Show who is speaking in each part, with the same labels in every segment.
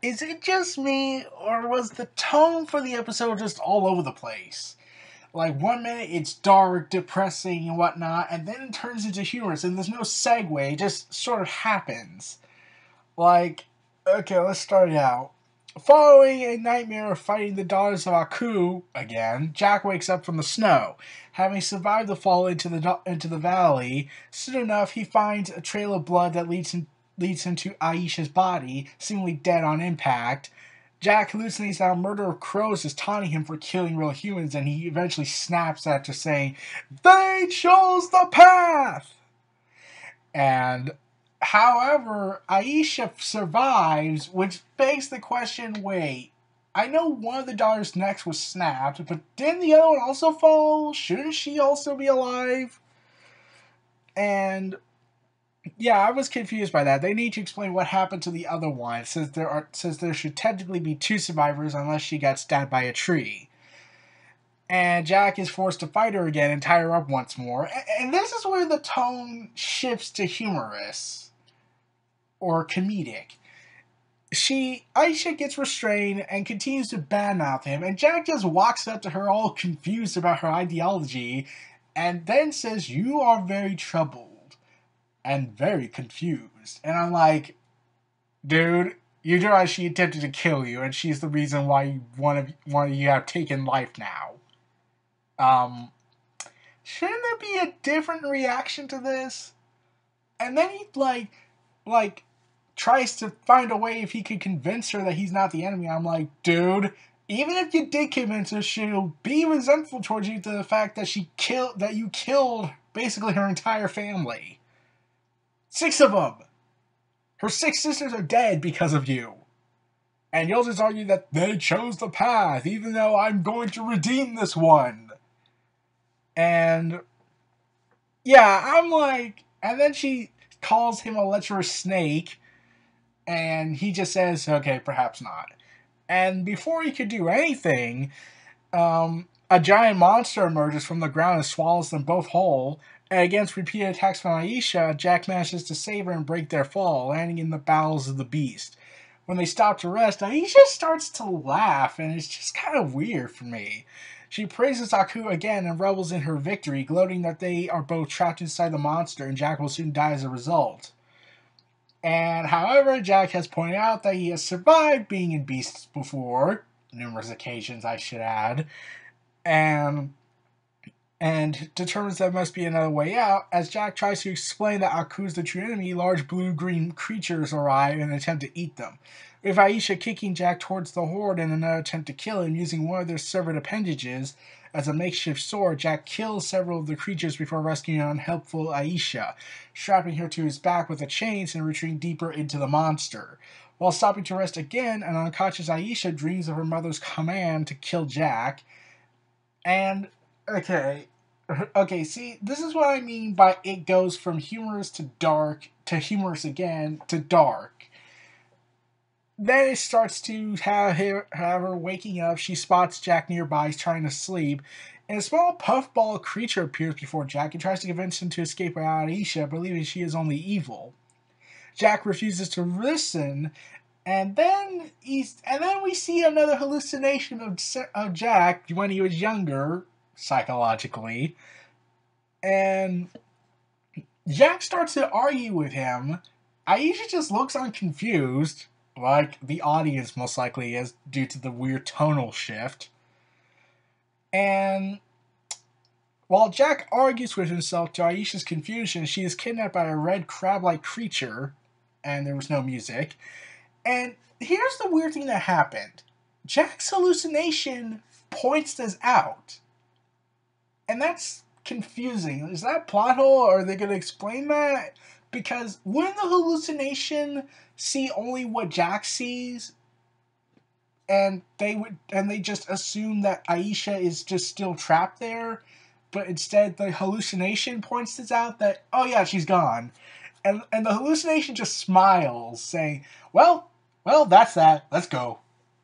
Speaker 1: is it just me, or was the tone for the episode just all over the place? Like, 1 minute it's dark, depressing, and whatnot, and then it turns into humorous, and there's no segue, it just sort of happens. Like, okay, let's start it out. Following a nightmare of fighting the daughters of Aku again, Jack wakes up from the snow. Having survived the fall into the valley, soon enough he finds a trail of blood that leads him to Aisha's body, seemingly dead on impact. Jack hallucinates that a murder of crows is taunting him for killing real humans, and he eventually snaps after saying, "They chose the path!" And however, Aisha survives, which begs the question, wait, I know one of the daughters' necks was snapped, but didn't the other one also fall? Shouldn't she also be alive? And yeah, I was confused by that. They need to explain what happened to the other one, since there should technically be two survivors unless she got stabbed by a tree. And Jack is forced to fight her again and tie her up once more. And this is where the tone shifts to humorous or comedic. Aisha gets restrained and continues to badmouth him, and Jack just walks up to her all confused about her ideology, and then says, "You are very troubled and very confused." And I'm like, dude, you realize she attempted to kill you, and she's the reason why one of you have taken life now. Shouldn't there be a different reaction to this? And then he like tries to find a way if he could convince her that he's not the enemy. I'm like, dude, even if you did convince her, she'll be resentful towards you to the fact that you killed basically her entire family. 6 of them. Her 6 sisters are dead because of you. And you'll just argue that they chose the path, even though I'm going to redeem this one. And yeah, I'm like, and then she calls him a lecherous snake, and he just says, okay, perhaps not. And before he could do anything, a giant monster emerges from the ground and swallows them both whole. And against repeated attacks from Aisha, Jack manages to save her and break their fall, landing in the bowels of the beast. When they stop to rest, Aisha starts to laugh, and it's just kind of weird for me. She praises Aku again and revels in her victory, gloating that they are both trapped inside the monster and Jack will soon die as a result. And however, Jack has pointed out that he has survived being in beasts before, numerous occasions I should add, and determines there must be another way out. As Jack tries to explain that Aku's the true enemy, large blue-green creatures arrive and attempt to eat them. With Aisha kicking Jack towards the horde in another attempt to kill him using one of their severed appendages as a makeshift sword, Jack kills several of the creatures before rescuing an unhelpful Aisha, strapping her to his back with the chains and retreating deeper into the monster. While stopping to rest again, an unconscious Aisha dreams of her mother's command to kill Jack. And, okay, see, this is what I mean by it goes from humorous to dark, to humorous again, to dark. Then it starts to have her waking up. She spots Jack nearby. He's trying to sleep. And a small puffball creature appears before Jack and tries to convince him to escape without Aisha, believing she is only evil. Jack refuses to listen, and then we see another hallucination of Jack when he was younger, psychologically. And Jack starts to argue with him. Aisha just looks on confused, like the audience most likely is, due to the weird tonal shift. And while Jack argues with himself to Aisha's confusion, she is kidnapped by a red crab-like creature, and there was no music. And here's the weird thing that happened. Jack's hallucination points this out. And that's confusing. Is that a plot hole, or are they going to explain that? Because wouldn't the hallucination see only what Jack sees, and they just assume that Aisha is just still trapped there, but instead the hallucination points this out that, oh yeah, she's gone. And the hallucination just smiles, saying, well, that's that. Let's go.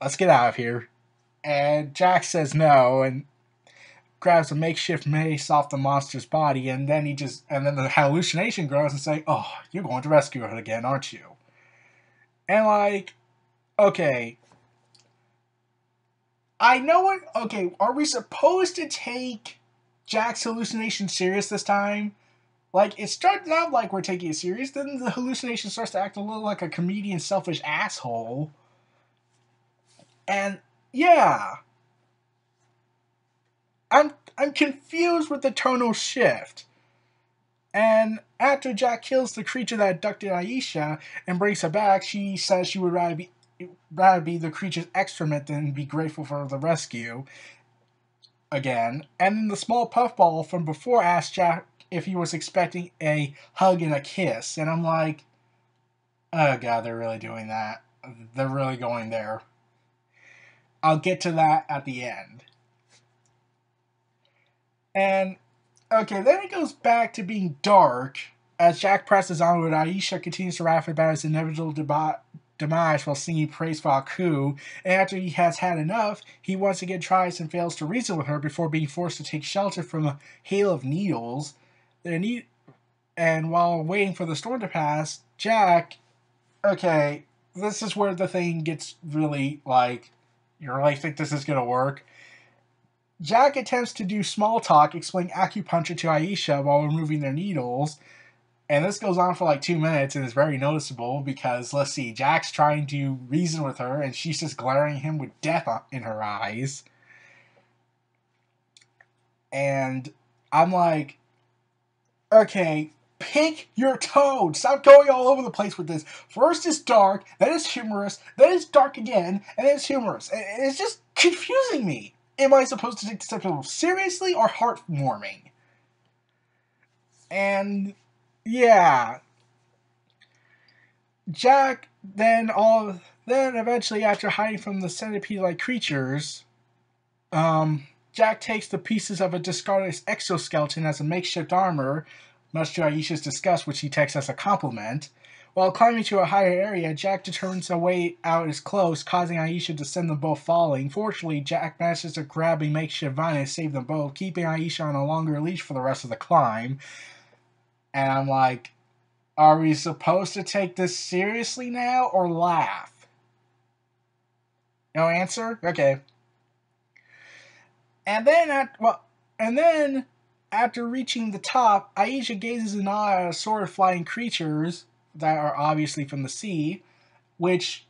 Speaker 1: Let's get out of here. And Jack says no, and grabs a makeshift mace off the monster's body, and then the hallucination grows and say, "Oh, you're going to rescue her again, aren't you?" And Okay. I know what. Okay, are we supposed to take Jack's hallucination serious this time? Like, it starts out like we're taking it serious, then the hallucination starts to act a little like a comedian selfish asshole. And yeah, I'm confused with the tonal shift. And after Jack kills the creature that abducted Aisha and brings her back, she says she would rather be the creature's excrement than be grateful for the rescue again. And the small puffball from before asked Jack if he was expecting a hug and a kiss. And I'm like, oh god, they're really doing that. They're really going there. I'll get to that at the end. And okay, then it goes back to being dark as Jack presses onward. Aisha continues to rap about his inevitable demise while singing praise for Aku. And after he has had enough, he once again tries and fails to reason with her before being forced to take shelter from a hail of needles. And while waiting for the storm to pass, Jack. Okay, this is where the thing gets really like, you really think this is gonna work? Jack attempts to do small talk, explaining acupuncture to Aisha while removing their needles. And this goes on for like 2 minutes and is very noticeable because, let's see, Jack's trying to reason with her and she's just glaring at him with death in her eyes. And I'm like, okay, pick your tone. Stop going all over the place with this. First it's dark, then it's humorous, then it's dark again, and then it's humorous. And it's just confusing me. Am I supposed to take this episode seriously or heartwarming? And yeah, Jack then eventually, after hiding from the centipede-like creatures, Jack takes the pieces of a discarded exoskeleton as a makeshift armor, much to Aisha's disgust, which he takes as a compliment. While climbing to a higher area, Jack determines a way out is close, causing Aisha to send them both falling. Fortunately, Jack manages to grab a makeshift vine and save them both, keeping Aisha on a longer leash for the rest of the climb. And I'm like, are we supposed to take this seriously now or laugh? No answer? Okay. And then after reaching the top, Aisha gazes in awe at a sort of flying creatures that are obviously from the sea, which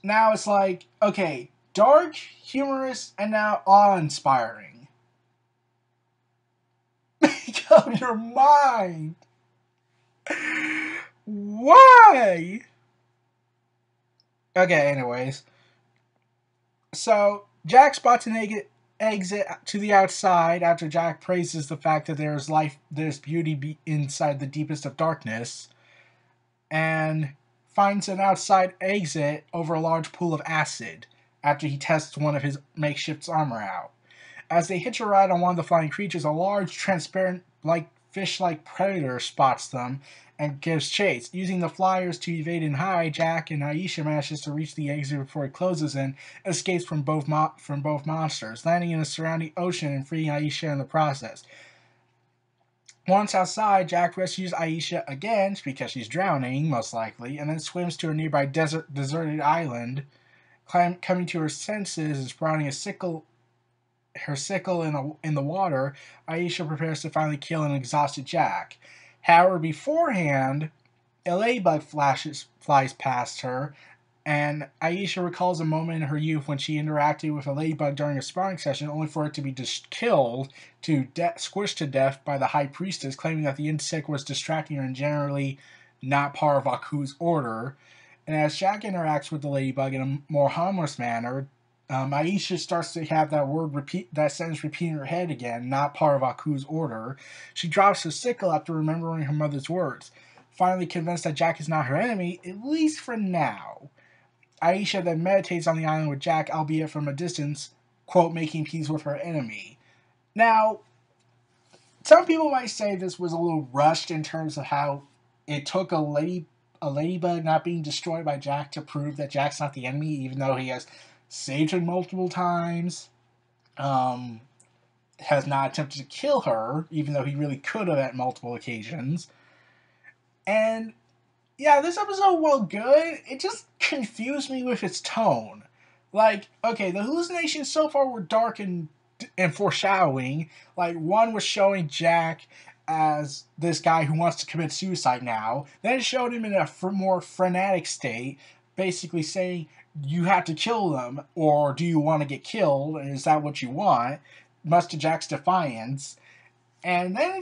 Speaker 1: now it's like, okay, dark, humorous, and now awe-inspiring. Make up your mind. Why? Okay, anyways. So, Jack spots an exit to the outside after Jack praises the fact that there's beauty inside the deepest of darkness, and finds an outside exit over a large pool of acid after he tests one of his makeshift armor out. As they hitch a ride on one of the flying creatures, a large, transparent, fish-like predator spots them and gives chase. Using the flyers to evade and hide, Jack and Aisha manages to reach the exit before it closes and escapes from both monsters, landing in the surrounding ocean and freeing Aisha in the process. Once outside, Jack rescues Aisha again because she's drowning, most likely, and then swims to a nearby deserted island. Coming to her senses and sprouting her sickle in the water, Aisha prepares to finally kill an exhausted Jack. However, beforehand, a ladybug flies past her, and Aisha recalls a moment in her youth when she interacted with a ladybug during a sparring session, only for it to be killed, squished to death by the High Priestess, claiming that the insect was distracting her and generally not part of Aku's order. And as Jack interacts with the ladybug in a more harmless manner, Aisha starts to have that sentence repeat in her head again, not part of Aku's order. She drops her sickle after remembering her mother's words. Finally convinced that Jack is not her enemy, at least for now. Aisha then meditates on the island with Jack, albeit from a distance, quote, making peace with her enemy. Now, some people might say this was a little rushed in terms of how it took a ladybug not being destroyed by Jack to prove that Jack's not the enemy, even though he has saved her multiple times, has not attempted to kill her, even though he really could have at multiple occasions. And yeah, this episode, while good, it just confused me with its tone. Like, okay, the hallucinations so far were dark and foreshadowing. Like, one was showing Jack as this guy who wants to commit suicide now. Then it showed him in a more frenetic state, basically saying, you have to kill them, or do you want to get killed, and is that what you want? Much to Jack's defiance. And then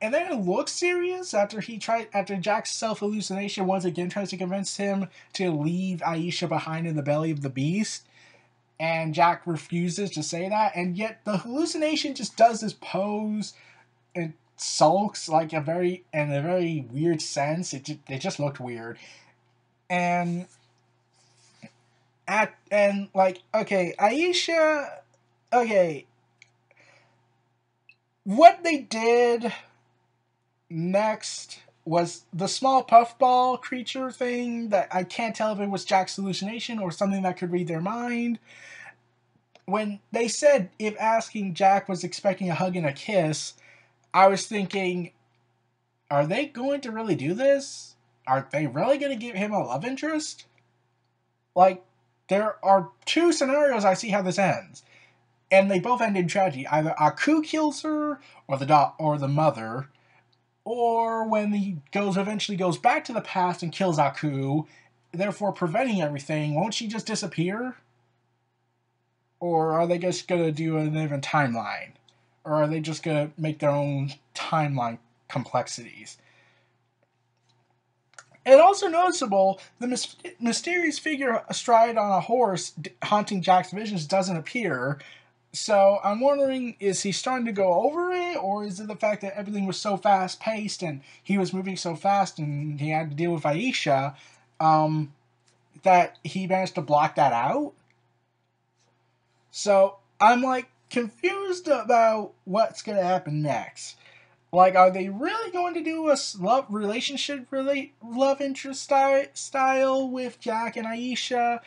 Speaker 1: and then it looks serious after Jack's self hallucination once again tries to convince him to leave Aisha behind in the belly of the beast, and Jack refuses to say that, and yet the hallucination just does this pose and sulks like in a very weird sense. It just looked weird, and okay, Aisha, okay, what they did next was the small puffball creature thing that I can't tell if it was Jack's hallucination or something that could read their mind. When they said if asking Jack was expecting a hug and a kiss, I was thinking, are they going to really do this? Are they really going to give him a love interest? Like, there are two scenarios I see how this ends, and they both end in tragedy. Either Aku kills her, or the mother, or when he eventually goes back to the past and kills Aku, therefore preventing everything. Won't she just disappear? Or are they just gonna do a different timeline? Or are they just gonna make their own timeline complexities? And also noticeable, the mysterious figure astride on a horse haunting Jack's visions doesn't appear. So I'm wondering, is he starting to go over it, or is it the fact that everything was so fast paced and he was moving so fast and he had to deal with Aisha, that he managed to block that out? So I'm like confused about what's going to happen next. Like, are they really going to do a love interest style with Jack and Aisha?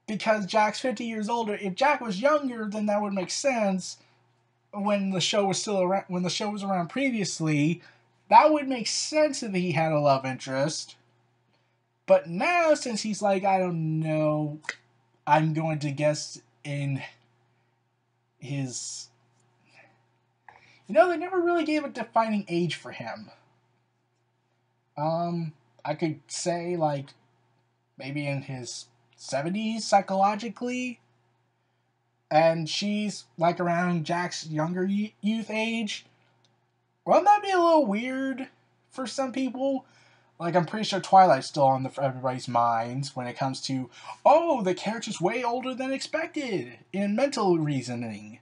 Speaker 1: Because Jack's 50 years older. If Jack was younger, then that would make sense. When the show was around previously, that would make sense if he had a love interest. But now, since he's like, I don't know, I'm going to guess in his... they never really gave a defining age for him. I could say, like, maybe in his 70s psychologically. And she's, like, around Jack's younger youth age. Wouldn't that be a little weird for some people? Like, I'm pretty sure Twilight's still on everybody's minds when it comes to, oh, the character's way older than expected in mental reasoning.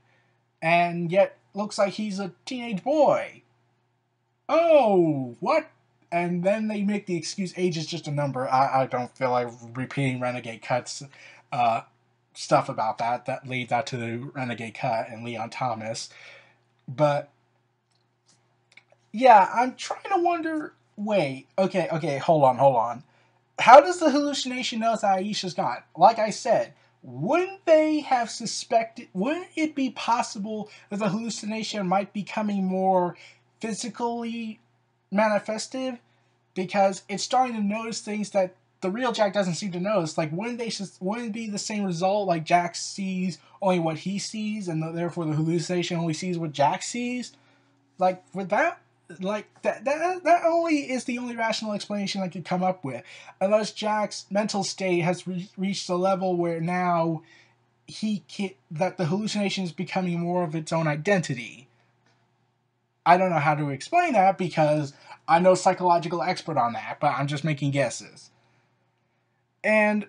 Speaker 1: And yet, looks like he's a teenage boy. Oh, what? And then they make the excuse age is just a number. I don't feel like repeating Renegade Cut's stuff about that. That leads out to the Renegade Cut and Leon Thomas. But, yeah, I'm trying to wonder... Wait, okay, hold on. How does the hallucination know that Aisha's gone? Like I said, wouldn't it be possible that the hallucination might be becoming more physically manifestive? Because it's starting to notice things that the real Jack doesn't seem to notice. Like, wouldn't it be the same result? Like, Jack sees only what he sees, and therefore the hallucination only sees what Jack sees? Like, with that... Like, that only is the only rational explanation I could come up with. Unless Jack's mental state has reached a level where now that the hallucination is becoming more of its own identity. I don't know how to explain that because I'm no psychological expert on that, but I'm just making guesses. And,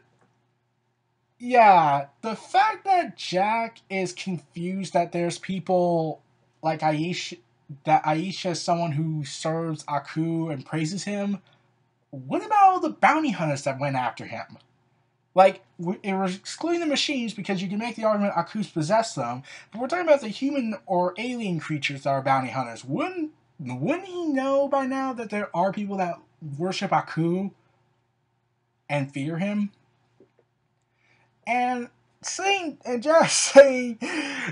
Speaker 1: yeah, the fact that Jack is confused that there's people like Aisha... that Aisha is someone who serves Aku and praises him. What about all the bounty hunters that went after him? Like, it was excluding the machines because you can make the argument Aku's possessed them, but we're talking about the human or alien creatures that are bounty hunters. Wouldn't he know by now that there are people that worship Aku and fear him? And just saying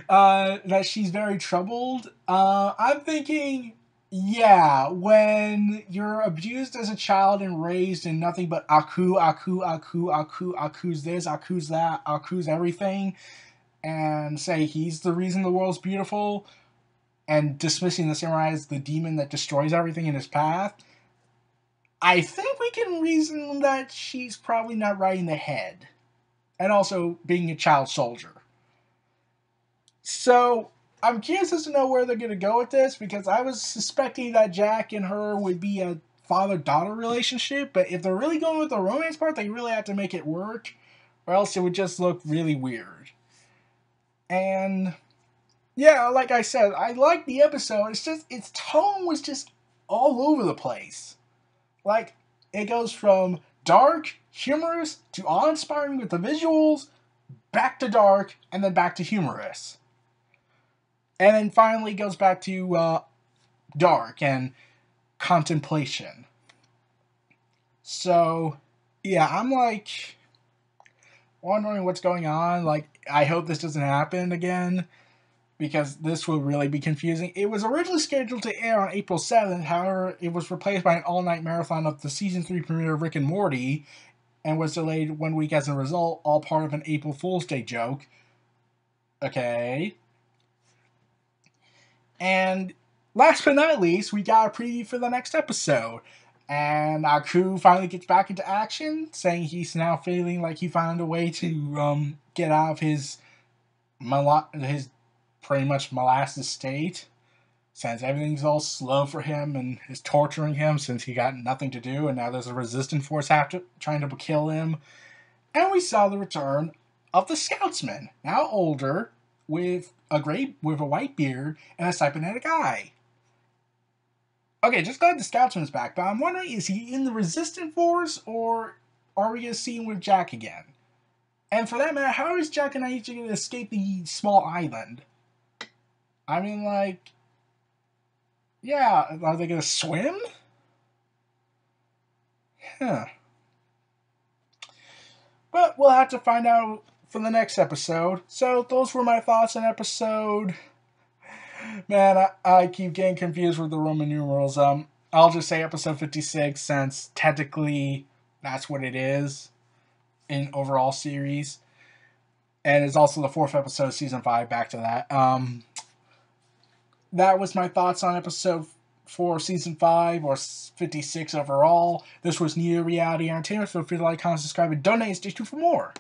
Speaker 1: that she's very troubled, I'm thinking, Yeah, when you're abused as a child and raised in nothing but Aku's this, Aku's that, Aku's everything, and say he's the reason the world's beautiful, and dismissing the samurai as the demon that destroys everything in his path, I think we can reason that she's probably not right in the head. And also being a child soldier. So I'm curious as to know where they're going to go with this, because I was suspecting that Jack and her would be a father-daughter relationship, but if they're really going with the romance part, they really have to make it work, or else it would just look really weird. And yeah, like I said, I liked the episode. It's just its tone was just all over the place. Like, it goes from dark, humorous, to awe-inspiring with the visuals, back to dark, and then back to humorous. And then finally goes back to dark and contemplation. So, yeah, I'm like wondering what's going on. Like, I hope this doesn't happen again, because this will really be confusing. It was originally scheduled to air on April 7th, however, it was replaced by an all-night marathon of the Season 3 premiere of Rick and Morty, and was delayed 1 week as a result, all part of an April Fool's Day joke. Okay. And last but not least, we got a preview for the next episode. And Aku finally gets back into action, saying he's now feeling like he found a way to get out of his pretty much molasses state, since everything's all slow for him and is torturing him since he got nothing to do, and now there's a resistant force trying to kill him. And we saw the return of the Scoutsman, now older, with a white beard and a cybernetic eye. Okay, just glad the Scoutsman's back, but I'm wondering, is he in the Resistant Force, or are we going to see him with Jack again? And for that matter, how is Jack and Aisha going to escape the small island? I mean, like, yeah, are they going to swim? Huh. But we'll have to find out for the next episode. So those were my thoughts on episode. Man, I keep getting confused with the Roman numerals. I'll just say episode 56, since technically that's what it is in overall series. And it's also the 4th episode of season 5, back to that. That was my thoughts on episode 4 season 5, or 56 overall. This was New Reality Entertainment. Feel free to like, comment, subscribe, and donate. Stay tuned for more.